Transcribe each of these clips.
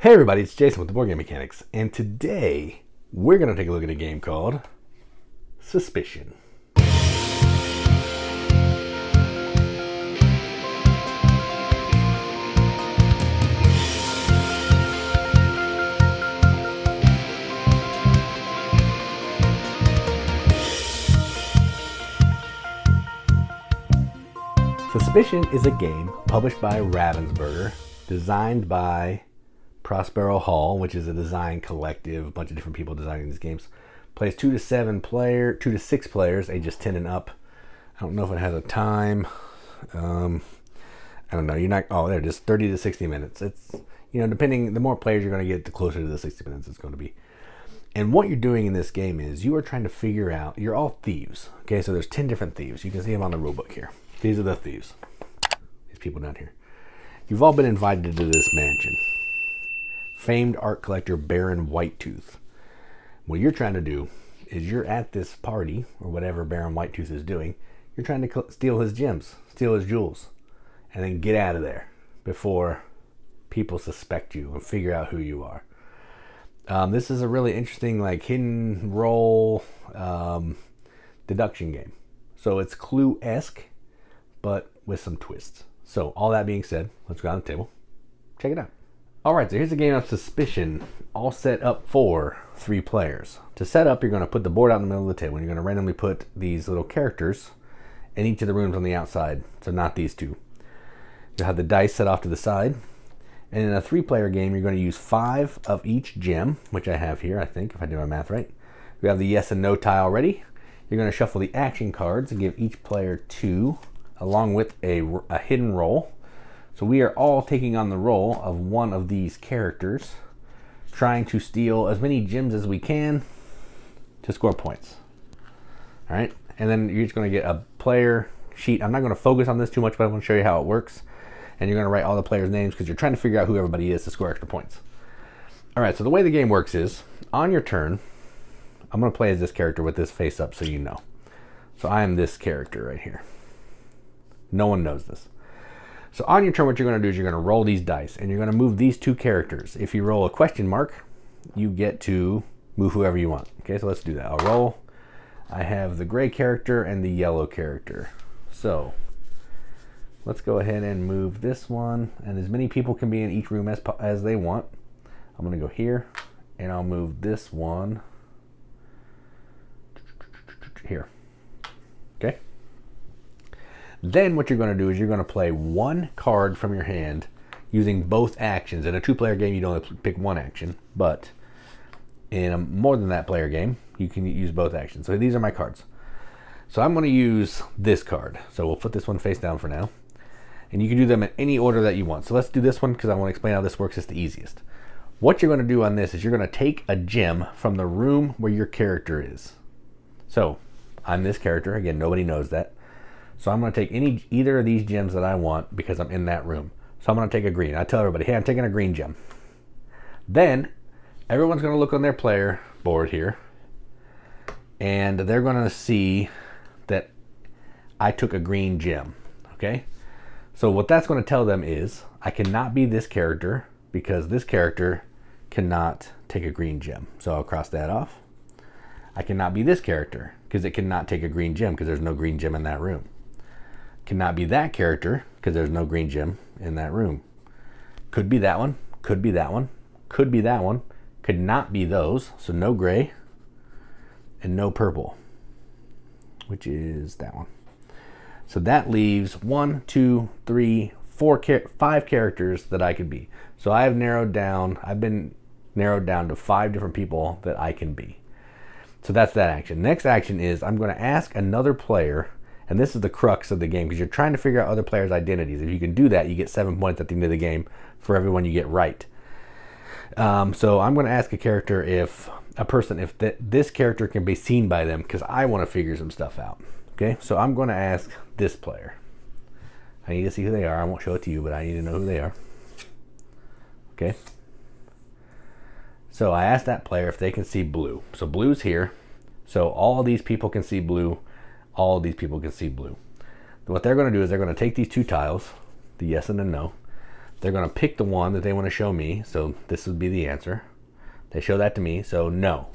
Hey everybody, it's Jason with the Boardgame Mechanics, and today we're going to take a look at a game called Suspicion. Suspicion is a game published by Ravensburger, designed by Prospero Hall, which is a design collective, a bunch of different people designing these games. Plays 2 to 6 players, ages 10 and up. I don't know if it has a time. I don't know. You're not. Oh, there it is. 30 to 60 minutes. It's, depending. The more players you're going to get, the closer to the 60 minutes it's going to be. And what you're doing in this game is you are trying to figure out. You're all thieves. Okay, so there's 10 different thieves. You can see them on the rulebook here. These are the thieves. These people down here. You've all been invited to this mansion. Famed art collector Baron Whitetooth. What you're trying to do is you're at this party, or whatever Baron Whitetooth is doing. You're trying to steal his gems, steal his jewels, and then get out of there before people suspect you and figure out who you are. This is a really interesting, hidden role deduction game. So it's Clue-esque, but with some twists. So all that being said, let's go on the table. Check it out. Alright, so here's a game of Suspicion, all set up for 3 players. To set up, you're going to put the board out in the middle of the table, and you're going to randomly put these little characters in each of the rooms on the outside, so not these two. You'll have the dice set off to the side, and in a 3-player game, you're going to use 5 of each gem, which I have here, I think, if I do my math right. We have the yes and no tile ready. You're going to shuffle the action cards and give each player 2, along with a hidden roll. So we are all taking on the role of one of these characters, trying to steal as many gems as we can to score points. All right, and then you're just going to get a player sheet. I'm not going to focus on this too much, but I want to show you how it works. And you're going to write all the players' names because you're trying to figure out who everybody is to score extra points. All right, so the way the game works is, on your turn, I'm going to play as this character with this face up so you know. So I am this character right here. No one knows this. So on your turn, what you're going to do is you're going to roll these dice, and you're going to move these 2 characters. If you roll a question mark, you get to move whoever you want. Okay, so let's do that. I'll roll. I have the gray character and the yellow character. So let's go ahead and move this one, and as many people can be in each room as they want. I'm going to go here, and I'll move this one here. Okay. Then what you're going to do is you're going to play 1 card from your hand using both actions. In a 2-player game, you only pick 1 action, but in a more than that player game, you can use both actions. So these are my cards. So I'm going to use this card. So we'll put this one face down for now. And you can do them in any order that you want. So let's do this one because I want to explain how this works. It's the easiest. What you're going to do on this is you're going to take a gem from the room where your character is. So I'm this character. Again, nobody knows that. So I'm going to take either of these gems that I want because I'm in that room. So I'm going to take a green. I tell everybody, hey, I'm taking a green gem. Then everyone's going to look on their player board here, and they're going to see that I took a green gem. Okay? So what that's going to tell them is I cannot be this character because this character cannot take a green gem. So I'll cross that off. I cannot be this character because it cannot take a green gem because there's no green gem in that room. Cannot be that character because there's no green gem in that room. Could be that one, could be that one, could be that one, could not be those, so no gray and no purple, which is that one. So that leaves 1, 2, 3, 4, 5 characters that I could be. So I've been narrowed down to 5 different people that I can be. So that's that action. Next action is I'm going to ask another player. And this is the crux of the game because you're trying to figure out other players' identities. If you can do that, you get 7 points at the end of the game for everyone you get right. So I'm going to ask a character if this character can be seen by them because I want to figure some stuff out. Okay, so I'm going to ask this player. I need to see who they are. I won't show it to you, but I need to know who they are. Okay. So I asked that player if they can see blue. So blue's here. So all of these people can see blue. All of these people can see blue. What they're going to do is they're going to take these 2 tiles, the yes and the no. They're going to pick the one that they want to show me. So this would be the answer. They show that to me. So no.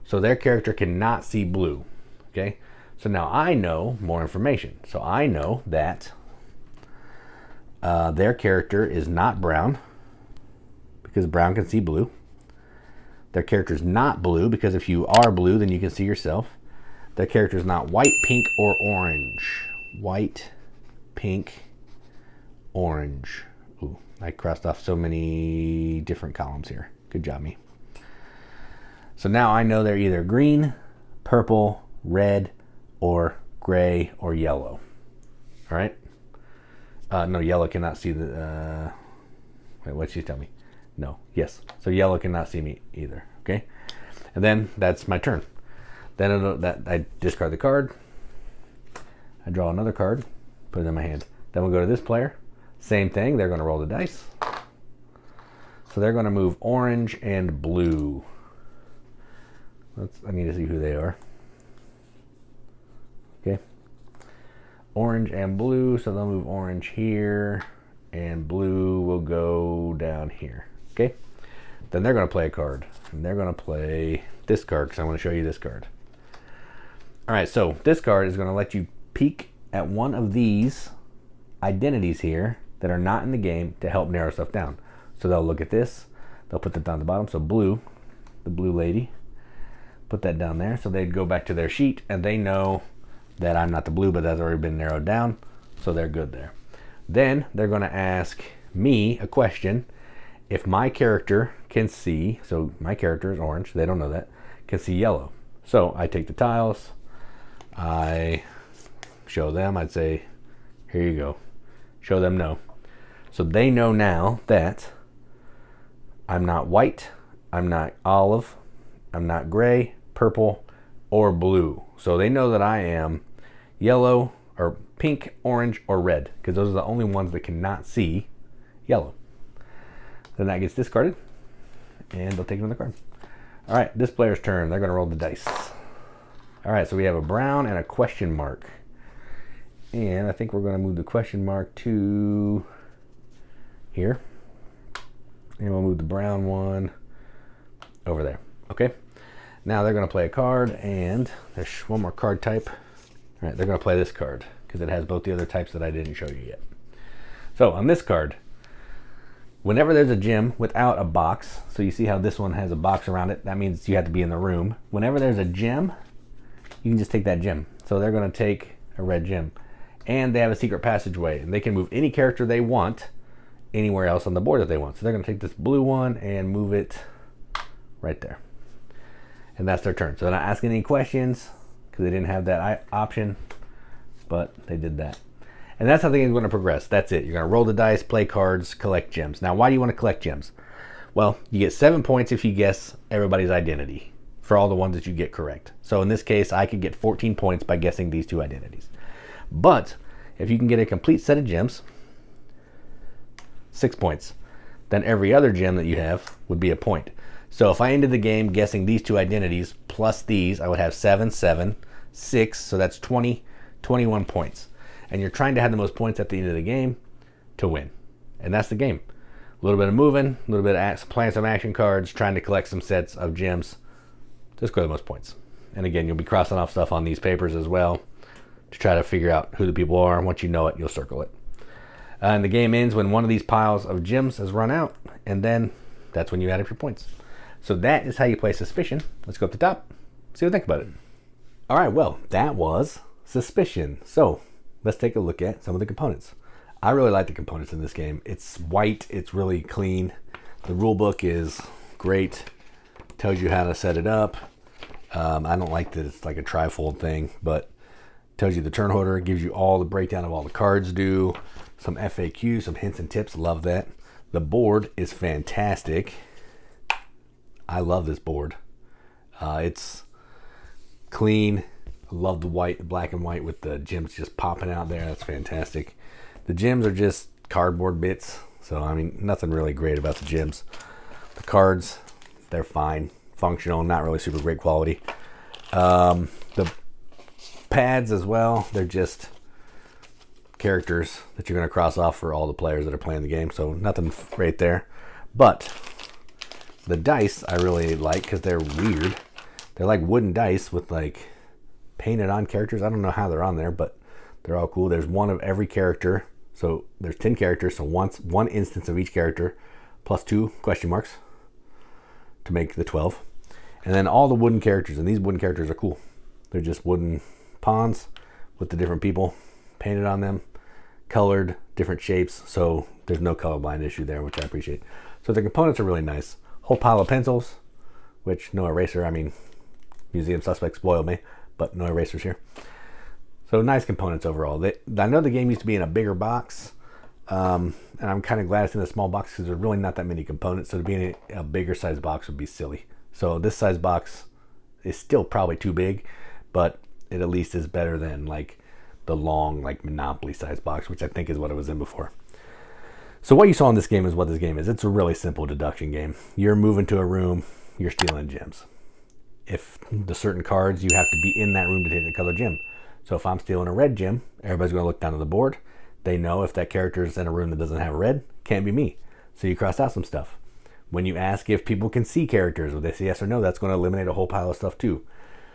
So their character cannot see blue. Okay. So now I know more information. So I know that their character is not brown because brown can see blue. Their character is not blue because if you are blue, then you can see yourself. Their character is not white, pink, or orange. White, pink, orange. Ooh, I crossed off so many different columns here. Good job, me. So now I know they're either green, purple, red, or gray, or yellow. All right? No, yellow cannot see the... wait, what'd she tell me? No. Yes. So yellow cannot see me either. Okay? And then that's my turn. Then I discard the card. I draw another card. Put it in my hand. Then we'll go to this player. Same thing. They're going to roll the dice. So they're going to move orange and blue. I need to see who they are. Okay. Orange and blue. So they'll move orange here. And blue will go down here. Okay. Then they're going to play a card. And they're going to play this card because I want to show you this card. All right. So this card is going to let you peek at one of these identities here that are not in the game to help narrow stuff down. So they'll look at this. They'll put that down at the bottom. So blue, the blue lady, put that down there. So they'd go back to their sheet and they know that I'm not the blue, but that's already been narrowed down. So they're good there. Then they're going to ask me a question. If my character can see, so my character is orange, they don't know that, can see yellow. So I take the tiles, I show them, I'd say, here you go. Show them no. So they know now that I'm not white, I'm not olive, I'm not gray, purple, or blue. So they know that I am yellow or pink, orange, or red, because those are the only ones that cannot see yellow. Then that gets discarded, and they'll take another card. All right, this player's turn. They're going to roll the dice. All right, so we have a brown and a question mark. And I think we're going to move the question mark to here. And we'll move the brown one over there. Okay. Now they're going to play a card, and there's one more card type. All right, they're going to play this card because it has both the other types that I didn't show you yet. So on this card, whenever there's a gem without a box, so you see how this one has a box around it, that means you have to be in the room. Whenever there's a gem, you can just take that gem. So they're going to take a red gem. And they have a secret passageway, and they can move any character they want anywhere else on the board that they want. So they're going to take this blue one and move it right there. And that's their turn. So they're not asking any questions because they didn't have that option, but they did that. And that's how the game's going to progress. That's it. You're going to roll the dice, play cards, collect gems. Now, why do you want to collect gems? Well, you get 7 points if you guess everybody's identity for all the ones that you get correct. So in this case, I could get 14 points by guessing these two identities. But if you can get a complete set of gems, 6 points. Then every other gem that you have would be a point. So if I ended the game guessing these two identities plus these, I would have 7, 7, 6. So that's 20, 21 points. And you're trying to have the most points at the end of the game to win. And that's the game. A little bit of moving, a little bit of playing some action cards, trying to collect some sets of gems to score the most points. And again, you'll be crossing off stuff on these papers as well to try to figure out who the people are. And once you know it, you'll circle it. And the game ends when one of these piles of gems has run out. And then that's when you add up your points. So that is how you play Suspicion. Let's go up the top, see what you think about it. All right, well, that was Suspicion. So let's take a look at some of the components. I really like the components in this game. It's white, it's really clean. The rule book is great. Tells you how to set it up. I don't like that it's like a trifold thing, but tells you the turn order, gives you all the breakdown of all the cards due, some FAQ, some hints and tips. Love that. The board is fantastic. I love this board. It's clean. I love the white, the black and white with the gems just popping out there. That's fantastic. The gems are just cardboard bits. So, I mean, nothing really great about the gems. The cards, they're fine. Functional, not really super great quality. The pads as well, they're just characters that you're going to cross off for all the players that are playing the game. So nothing right there. But the dice I really like because they're weird. They're like wooden dice with like painted on characters. I don't know how they're on there, but they're all cool. There's one of every character. So there's 10 characters. So one instance of each character plus 2 question marks to make the 12. And then all the wooden characters. And these wooden characters are cool. They're just wooden pawns with the different people painted on them, colored, different shapes. So there's no colorblind issue there, which I appreciate. So the components are really nice. Whole pile of pencils, which no eraser. I mean, Museum Suspect spoiled me, but no erasers here. So nice components overall. I know the game used to be in a bigger box, and I'm kind of glad it's in a small box because there's really not that many components. So to be in a bigger size box would be silly. So this size box is still probably too big, but it at least is better than like the long like Monopoly size box, which I think is what it was in before. So what you saw in this game is what this game is. It's a really simple deduction game. You're moving to a room, you're stealing gems. If the certain cards, you have to be in that room to take the color gem. So if I'm stealing a red gem, everybody's going to look down at the board. They know if that character is in a room that doesn't have red, can't be me. So you cross out some stuff. When you ask if people can see characters, or they say yes or no, that's going to eliminate a whole pile of stuff too.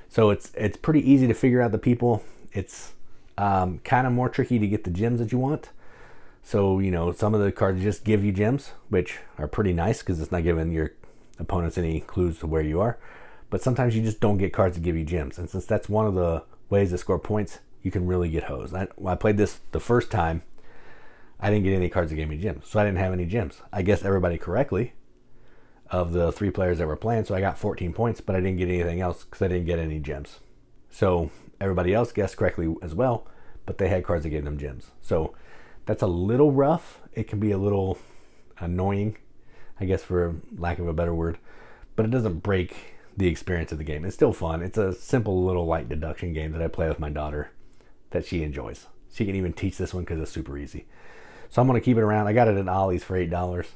So it's pretty easy to figure out the people. It's kind of more tricky to get the gems that you want. So, you know, some of the cards just give you gems, which are pretty nice because it's not giving your opponents any clues to where you are. But sometimes you just don't get cards that give you gems. And since that's one of the ways to score points, you can really get hosed. When I played this the first time, I didn't get any cards that gave me gems. So I didn't have any gems. I guessed everybody correctly of the 3 players that were playing. So I got 14 points, but I didn't get anything else because I didn't get any gems. So everybody else guessed correctly as well, but they had cards that gave them gems. So that's a little rough. It can be a little annoying, I guess, for lack of a better word, but it doesn't break the experience of the game. It's still fun. It's a simple little light deduction game that I play with my daughter that she enjoys. She can even teach this one because it's super easy. So I'm going to keep it around. I got it at Ollie's for $8.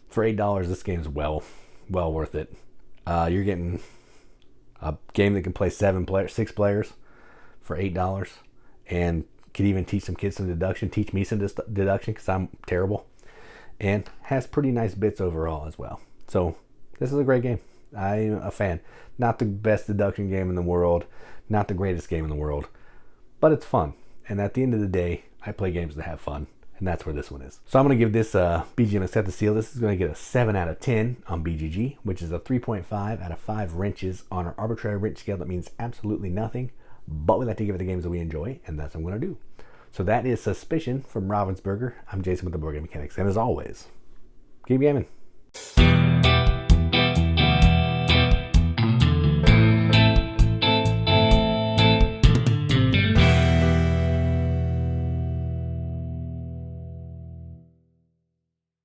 For $8, this game's well worth it. You're getting a game that can play 6 players for $8 and could even teach some kids some deduction, teach me some deduction because I'm terrible, and has pretty nice bits overall as well. So this is a great game. I'm a fan. Not the best deduction game in the world, not the greatest game in the world, but it's fun. And at the end of the day, I play games to have fun, and that's where this one is. So I'm going to give this BGM Accept the Seal. This is going to get a 7 out of 10 on BGG, which is a 3.5 out of 5 wrenches on our arbitrary wrench scale. That means absolutely nothing, but we like to give it the games that we enjoy, and that's what I'm going to do. So that is Suspicion from Ravensburger. I'm Jason with the Boardgame Mechanics, and as always, keep gaming.